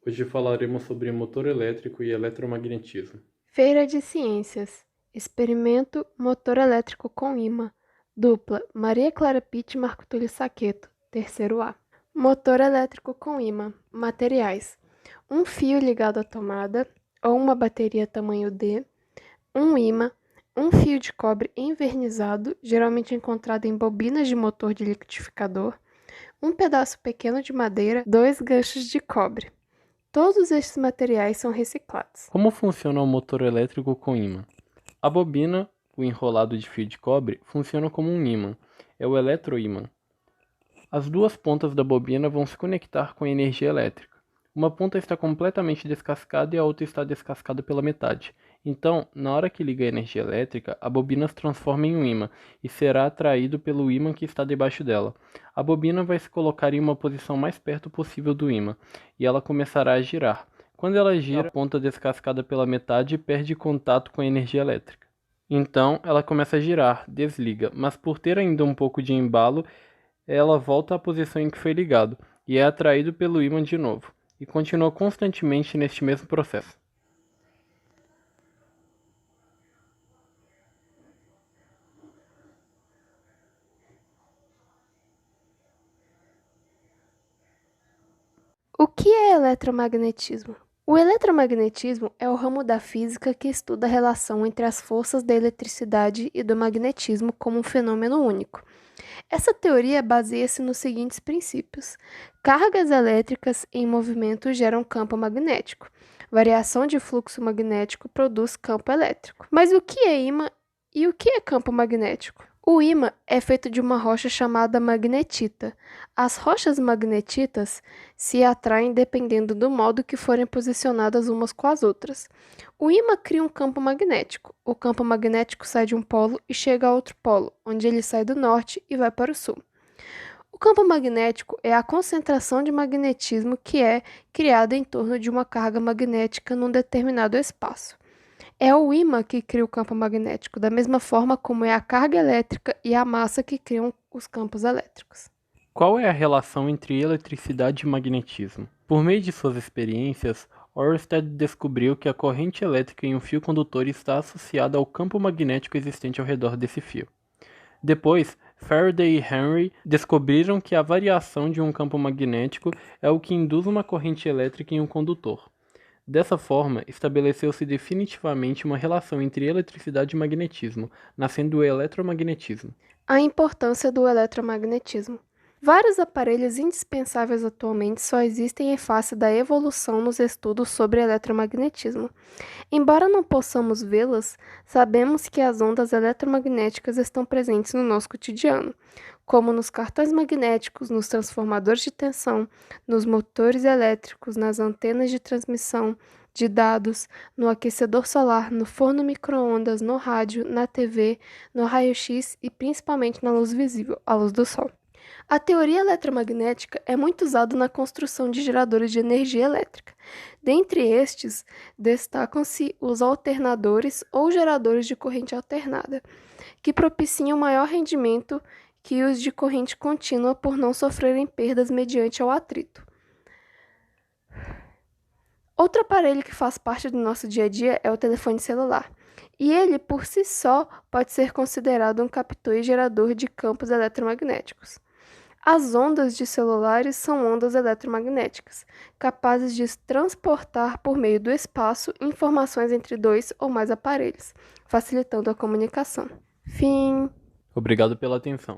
Hoje falaremos sobre motor elétrico e eletromagnetismo. Feira de Ciências. Experimento motor elétrico com ímã. Dupla Maria Clara Pitt e Marco Túlio Saqueto. Terceiro A. Motor elétrico com ímã. Materiais: um fio ligado à tomada ou uma bateria tamanho D, um ímã, um fio de cobre envernizado, geralmente encontrado em bobinas de motor de liquidificador, um pedaço pequeno de madeira, dois ganchos de cobre. Todos estes materiais são reciclados. Como funciona o motor elétrico com ímã? A bobina, o enrolado de fio de cobre, funciona como um ímã. É o eletroímã. As duas pontas da bobina vão se conectar com a energia elétrica. Uma ponta está completamente descascada e a outra está descascada pela metade. Então, na hora que liga a energia elétrica, a bobina se transforma em um ímã e será atraído pelo ímã que está debaixo dela. A bobina vai se colocar em uma posição mais perto possível do ímã e ela começará a girar. Quando ela gira, a ponta descascada pela metade perde contato com a energia elétrica. Então, ela começa a girar, desliga, mas por ter ainda um pouco de embalo, ela volta à posição em que foi ligado e é atraído pelo ímã de novo, e continua constantemente neste mesmo processo. O que é eletromagnetismo? O eletromagnetismo é o ramo da física que estuda a relação entre as forças da eletricidade e do magnetismo como um fenômeno único. Essa teoria baseia-se nos seguintes princípios: cargas elétricas em movimento geram campo magnético. Variação de fluxo magnético produz campo elétrico. Mas o que é ímã e o que é campo magnético? O ímã é feito de uma rocha chamada magnetita. As rochas magnetitas se atraem dependendo do modo que forem posicionadas umas com as outras. O ímã cria um campo magnético. O campo magnético sai de um polo e chega a outro polo, onde ele sai do norte e vai para o sul. O campo magnético é a concentração de magnetismo que é criada em torno de uma carga magnética num determinado espaço. É o ímã que cria o campo magnético, da mesma forma como é a carga elétrica e a massa que criam os campos elétricos. Qual é a relação entre eletricidade e magnetismo? Por meio de suas experiências, Ørsted descobriu que a corrente elétrica em um fio condutor está associada ao campo magnético existente ao redor desse fio. Depois, Faraday e Henry descobriram que a variação de um campo magnético é o que induz uma corrente elétrica em um condutor. Dessa forma, estabeleceu-se definitivamente uma relação entre eletricidade e magnetismo, nascendo o eletromagnetismo. A importância do eletromagnetismo. Vários aparelhos indispensáveis atualmente só existem em face da evolução nos estudos sobre eletromagnetismo. Embora não possamos vê-las, sabemos que as ondas eletromagnéticas estão presentes no nosso cotidiano, como nos cartões magnéticos, nos transformadores de tensão, nos motores elétricos, nas antenas de transmissão de dados, no aquecedor solar, no forno micro-ondas, no rádio, na TV, no raio-x e principalmente na luz visível, a luz do sol. A teoria eletromagnética é muito usada na construção de geradores de energia elétrica. Dentre estes, destacam-se os alternadores ou geradores de corrente alternada, que propiciam maior rendimento que os de corrente contínua por não sofrerem perdas mediante ao atrito. Outro aparelho que faz parte do nosso dia a dia é o telefone celular, e ele, por si só, pode ser considerado um captor e gerador de campos eletromagnéticos. As ondas de celulares são ondas eletromagnéticas, capazes de transportar por meio do espaço informações entre dois ou mais aparelhos, facilitando a comunicação. Fim. Obrigado pela atenção.